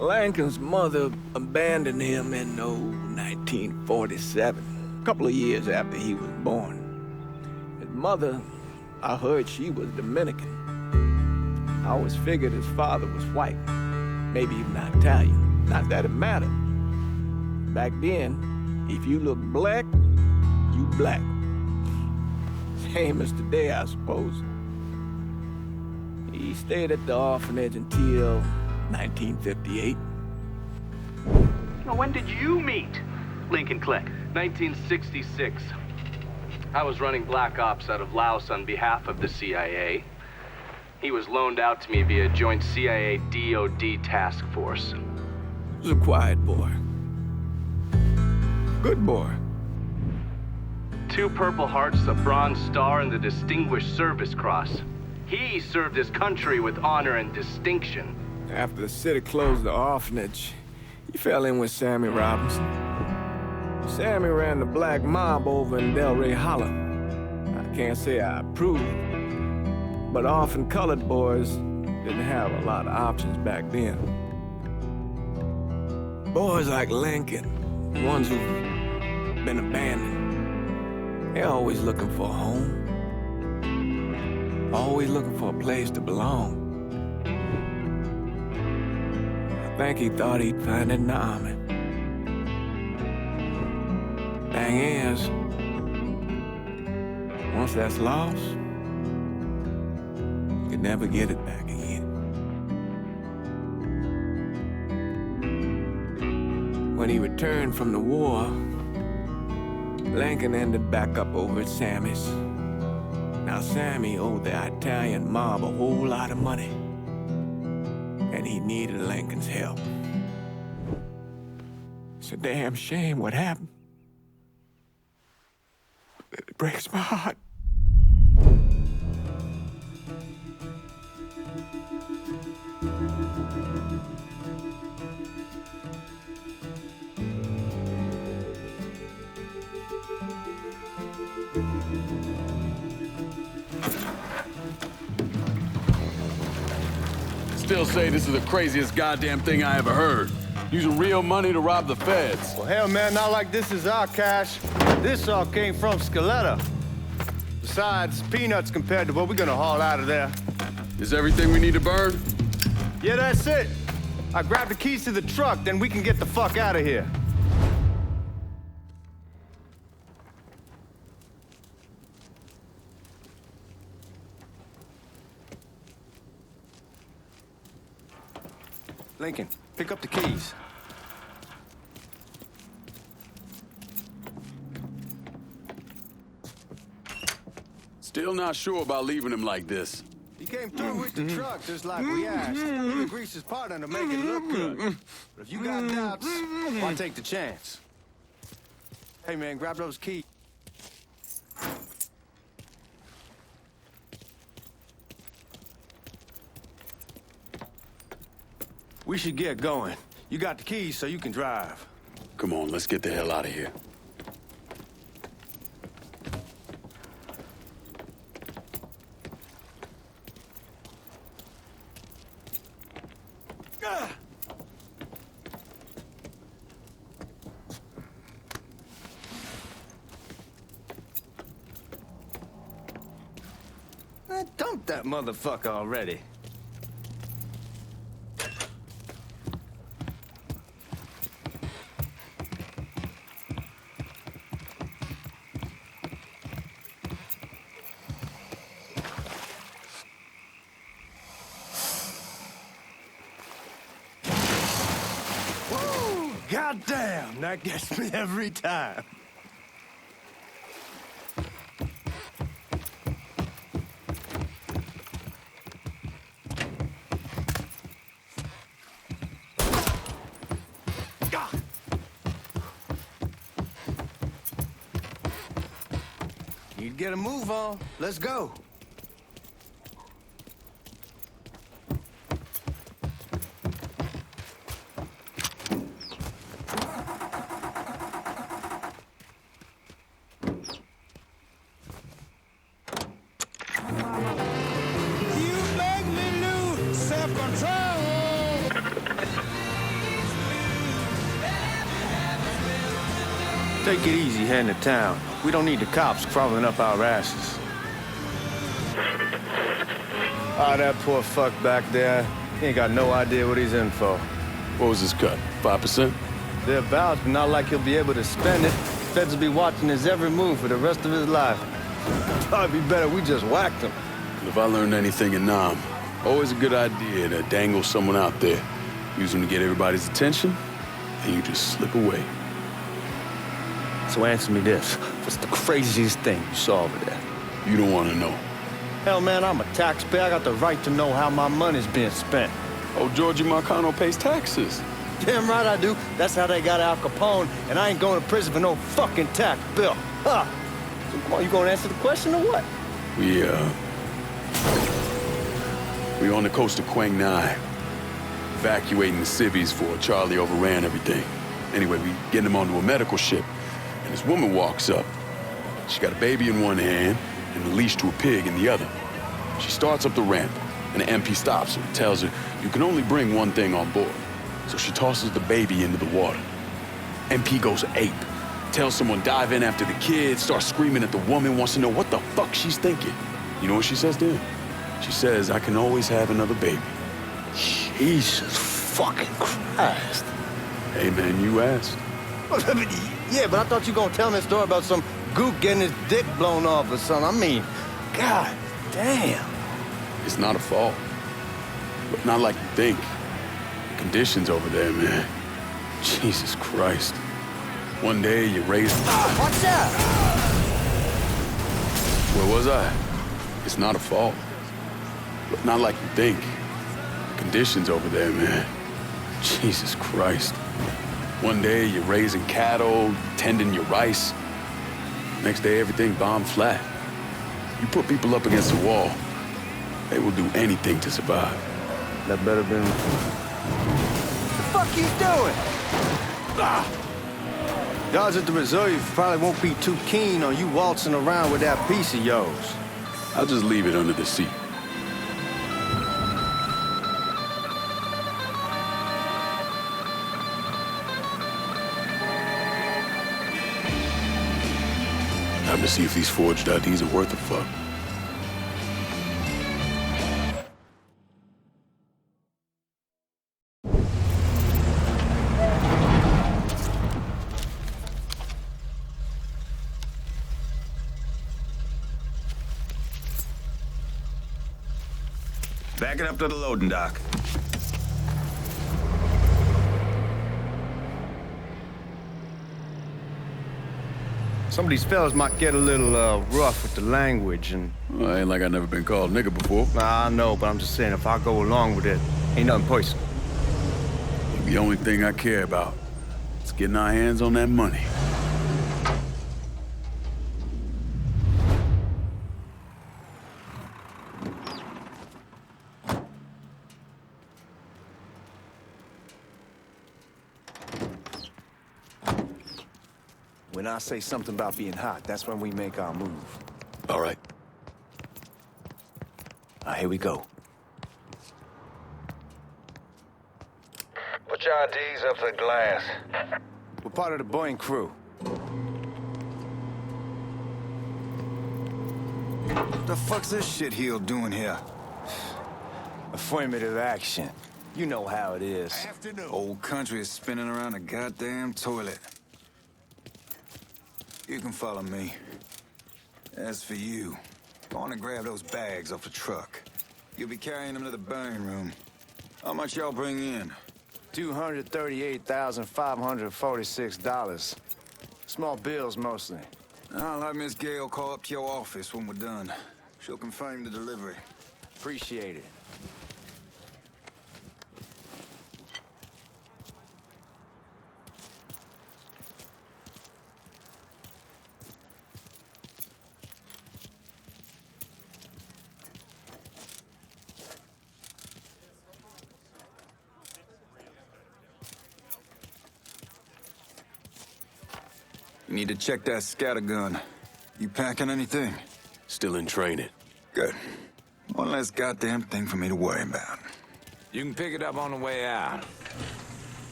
Lincoln's mother abandoned him in 1947, a couple of years after he was born. His mother, I heard she was Dominican. I always figured his father was white, maybe even Italian. Not that it mattered. Back then, if you looked black, you black. Same as today, I suppose. He stayed at the orphanage until 1958. Now, when did you meet Lincoln Click? 1966. I was running Black Ops out of Laos on behalf of the CIA. He was loaned out to me via joint CIA-DOD task force. He was a quiet boy. Good boy. 2 Purple Hearts, a Bronze Star, and the Distinguished Service Cross. He served his country with honor and distinction. After the city closed the orphanage, he fell in with Sammy Robinson. Sammy ran the black mob over in Delray Hollow. I can't say I approved, but orphan colored boys didn't have a lot of options back then. Boys like Lincoln, ones who've been abandoned, they're always looking for a home. Always looking for a place to belong. I think he thought he'd find it in the army. Thing is, once that's lost, you can never get it back again. When he returned from the war, Lincoln ended back up over at Sammy's. Now, Sammy owed the Italian mob a whole lot of money, and he needed Lincoln's help. It's a damn shame what happened. It breaks my heart. Still say this is the craziest goddamn thing I ever heard. Using real money to rob the feds. Well, hell, man, not like this is our cash. This all came from Scaletta. Besides, peanuts compared to what we're gonna haul out of there. Is everything we need to burn? Yeah, that's it. I grabbed the keys to the truck, then we can get the fuck out of here. Lincoln, pick up the keys. Still not sure about leaving him like this. He came through with the truck just like we asked. He greased his partner to make it look good. But if you got doubts, why take the chance? Hey, man, grab those keys. We should get going. You got the keys so you can drive. Come on, let's get the hell out of here. Dump that motherfucker already. Woo! Goddamn, that gets me every time. You'd get a move on. Let's go. You make me lose self-control. Take it easy heading to town. We don't need the cops crawling up our asses. Ah, that poor fuck back there. He ain't got no idea what he's in for. What was his cut? 5%? Thereabouts, but not like he'll be able to spend it. Feds will be watching his every move for the rest of his life. Probably be better we just whacked him. If I learned anything in Nam, always a good idea to dangle someone out there. Use them to get everybody's attention, and you just slip away. So answer me this. What's the craziest thing you saw over there? You don't want to know. Hell, man, I'm a taxpayer. I got the right to know how my money's being spent. Oh, Georgie Marcano pays taxes. Damn right I do. That's how they got Al Capone, and I ain't going to prison for no fucking tax bill. Huh. So come on, you gonna answer the question or what? We on the coast of Quang Nai, evacuating the civvies for Charlie overran everything. Anyway, we getting him onto a medical ship, and this woman walks up. She got a baby in one hand and a leash to a pig in the other. She starts up the ramp, and the MP stops her and tells her, you can only bring one thing on board. So she tosses the baby into the water. MP goes ape, tells someone dive in after the kid, starts screaming at the woman, wants to know what the fuck she's thinking. You know what she says to him? She says, I can always have another baby. Jesus fucking Christ. Hey man, you asked. Yeah, but I thought you were gonna tell me a story about some gook getting his dick blown off or something. I mean, god damn. It's not a fault. But not like you think. The conditions over there, man. Jesus Christ. One day you raise... Watch out! Where was I? It's not a fault. But not like you think. The conditions over there, man. Jesus Christ. One day you're raising cattle, tending your rice. Next day everything bombed flat. You put people up against the wall, they will do anything to survive. That better been... What the fuck you doing? Guards at the reserve probably won't be too keen on you waltzing around with that piece of yours. I'll just leave it under the seat. Time to see if these forged IDs are worth a fuck. Back it up to the loading dock. Some of these fellas might get a little rough with the language and... Well, ain't like I never been called nigga before. Nah, I know, but I'm just saying if I go along with it, ain't nothing personal. The only thing I care about is getting our hands on that money. When I say something about being hot, that's when we make our move. All right. Here we go. Put your IDs up to the glass. We're part of the Boeing crew. What the fuck's this shitheel doing here? Affirmative action. You know how it is. Old country is spinning around a goddamn toilet. You can follow me. As for you, go on and grab those bags off the truck. You'll be carrying them to the burn room. How much y'all bring in? $238,546. Small bills, mostly. I'll have Miss Gale call up to your office when we're done. She'll confirm the delivery. Appreciate it. You need to check that scatter gun. You packing anything? Still in training. Good. One less goddamn thing for me to worry about. You can pick it up on the way out.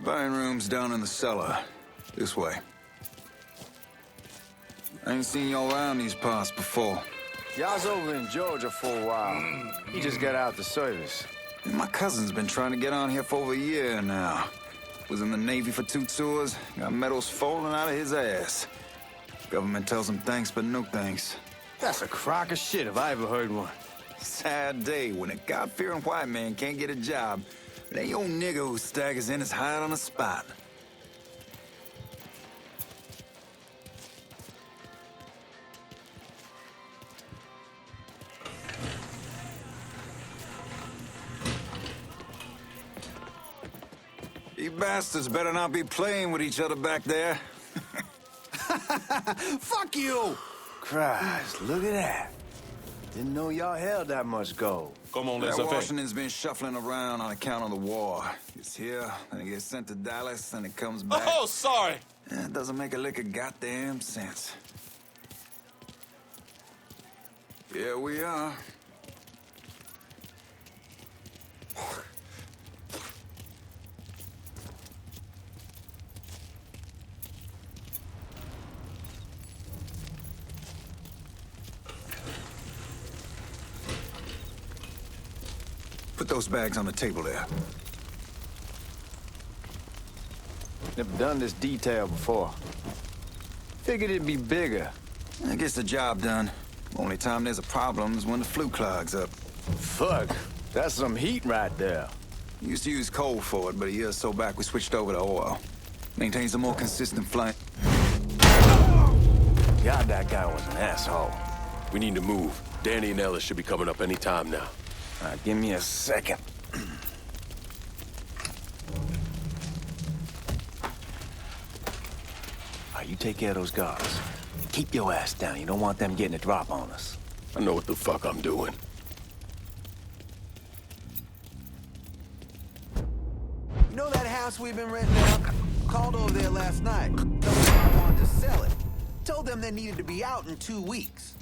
Buying room's down in the cellar. This way. I ain't seen y'all around these parts before. Y'all's over in Georgia for a while. He just got out the service. My cousin's been trying to get on here for over a year now. Was in the Navy for 2 tours, got medals falling out of his ass. Government tells him thanks, but no thanks. That's a crock of shit if I ever heard one. Sad day when a God-fearing white man can't get a job. But ain't old nigga who staggers in is hired on the spot. You bastards better not be playing with each other back there. Fuck you! Christ, look at that. Didn't know y'all held that much gold. Come on, That Washington's been shuffling around on account of the war. It's here, then it gets sent to Dallas, and it comes back. Oh, sorry. It doesn't make a lick of goddamn sense. Here we are. Put those bags on the table there. Never done this detail before. Figured it'd be bigger. That gets the job done. Only time there's a problem is when the flue clogs up. Fuck, that's some heat right there. Used to use coal for it, but a year or so back we switched over to oil. Maintains a more consistent flame. God, that guy was an asshole. We need to move. Danny and Ellis should be coming up any time now. Give me a second. You take care of those guards. Keep your ass down. You don't want them getting a drop on us. I know what the fuck I'm doing. You know that house we've been renting out? Called over there last night. Told them I wanted to sell it. Told them they needed to be out in 2 weeks.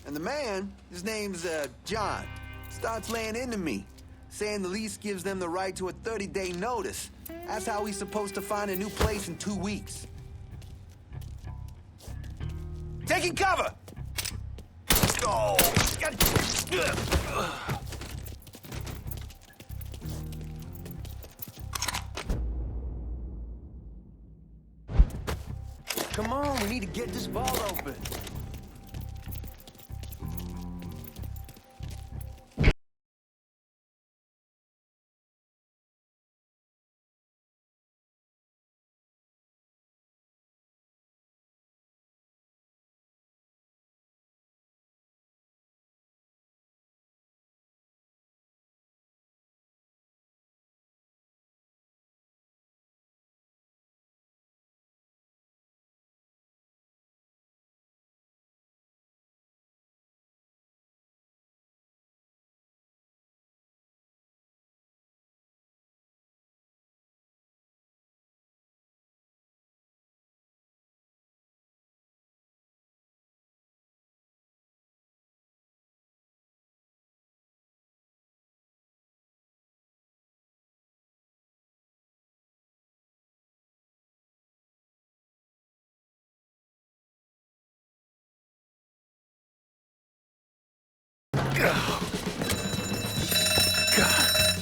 And the man, his name's John, starts laying into me, saying the lease gives them the right to a 30-day notice. That's how he's supposed to find a new place in 2 weeks. Taking cover! Oh, come on, we need to get this vault open.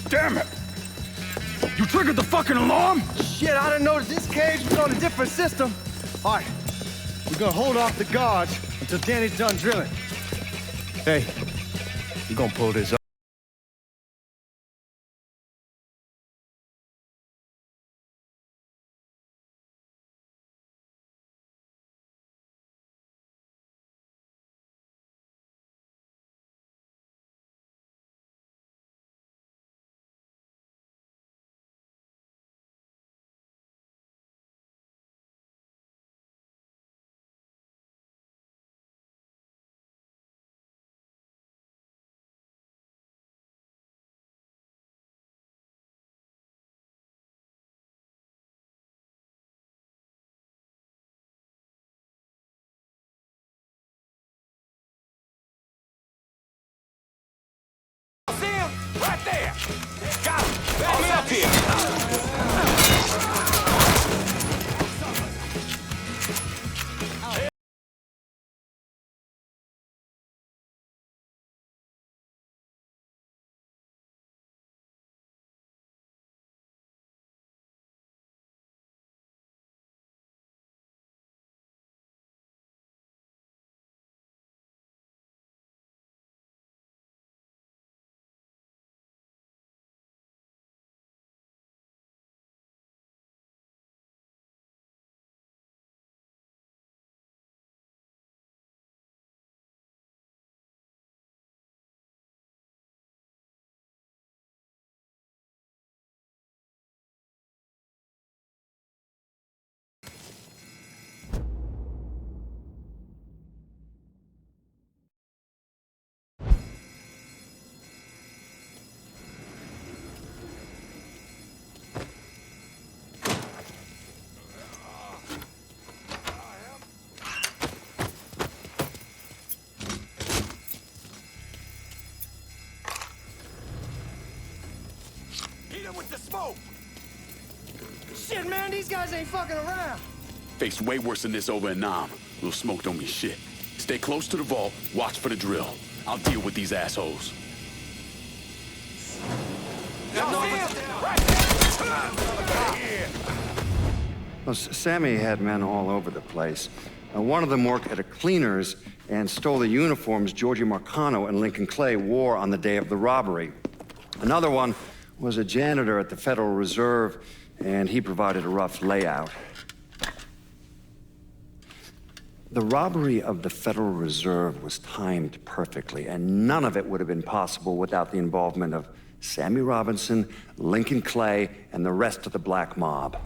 Damn it! You triggered the fucking alarm? Shit, I didn't know that this cage was on a different system. All right, we're gonna hold off the guards until Danny's done drilling. Hey, you gonna pull this up? Right there! Got him! Back me up here! him with the smoke! Shit, man, these guys ain't fucking around. Faced way worse than this over in Nam. Little smoke don't mean shit. Stay close to the vault, watch for the drill. I'll deal with these assholes. Well, Sammy had men all over the place. One of them worked at a cleaner's and stole the uniforms Georgie Marcano and Lincoln Clay wore on the day of the robbery. Another one was a janitor at the Federal Reserve, and he provided a rough layout. The robbery of the Federal Reserve was timed perfectly, and none of it would have been possible without the involvement of Sammy Robinson, Lincoln Clay, and the rest of the black mob.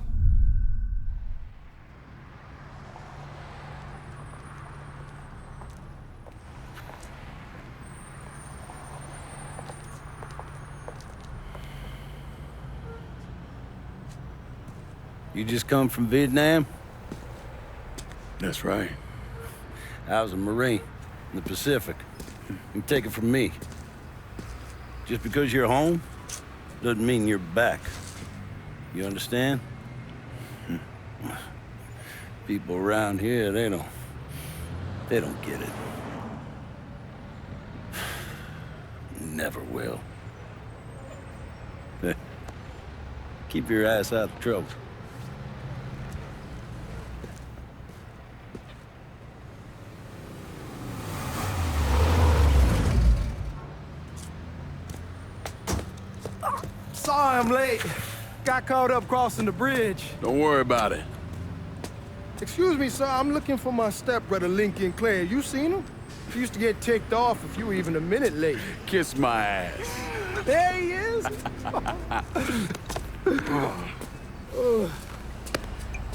You just come from Vietnam? That's right. I was a Marine in the Pacific. You take it from me. Just because you're home doesn't mean you're back. You understand? People around here, they don't get it. Never will. Keep your ass out of trouble. Sorry I'm late. Got caught up crossing the bridge. Don't worry about it. Excuse me, sir. I'm looking for my stepbrother, Lincoln Clay. You seen him? He used to get ticked off if you were even a minute late. Kiss my ass. There he is.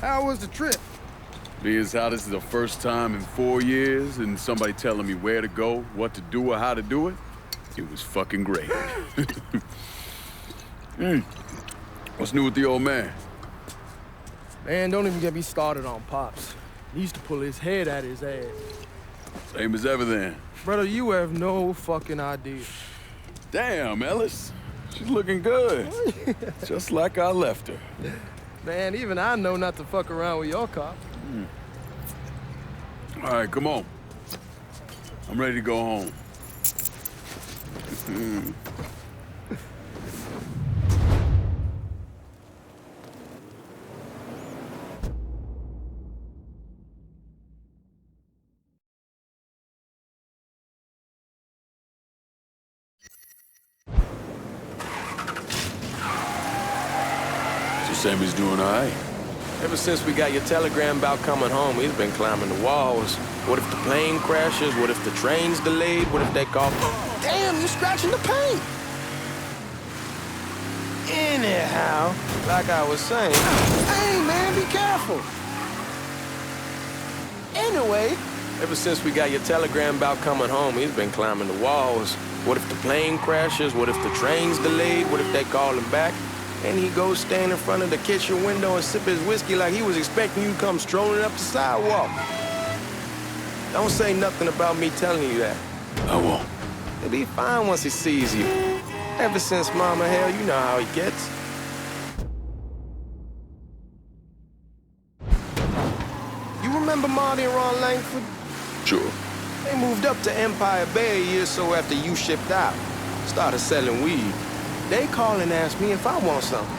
How was the trip? Being as how this is the first time in 4 years and somebody telling me where to go, what to do, or how to do it, it was fucking great. What's new with the old man? Man, don't even get me started on Pops. He used to pull his head out his ass. Same as ever then. Brother, you have no fucking idea. Damn, Ellis. She's looking good. Just like I left her. Man, even I know not to fuck around with your cop. All right, come on. I'm ready to go home. Sammy's doing all right. Ever since we got your telegram about coming home, he's been climbing the walls. What if the plane crashes? What if the train's delayed? What if they call... Damn, you're scratching the paint! Anyhow, like I was saying... Hey, man, be careful! Anyway, ever since we got your telegram about coming home, he's been climbing the walls. What if the plane crashes? What if the train's delayed? What if they call him back? And he goes stand in front of the kitchen window and sip his whiskey like he was expecting you to come strolling up the sidewalk. Don't say nothing about me telling you that. I won't. He'll be fine once he sees you. Ever since Mama Hell, you know how he gets. You remember Marty and Ron Langford? Sure. They moved up to Empire Bay a year or so after you shipped out. Started selling weed. They call and ask me if I want something.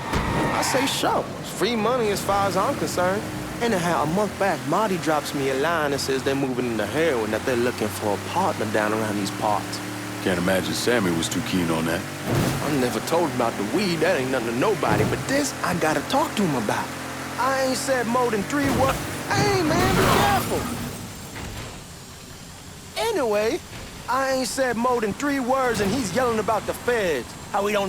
I say, sure. It's free money as far as I'm concerned. Anyhow, a month back, Marty drops me a line that says they're moving into heroin, that they're looking for a partner down around these parts. Can't imagine Sammy was too keen on that. I never told him about the weed. That ain't nothing to nobody. But this, I gotta talk to him about. I ain't said more than 3 words. Hey, man, be careful. Anyway, I ain't said more than 3 words, and he's yelling about the feds. How we don't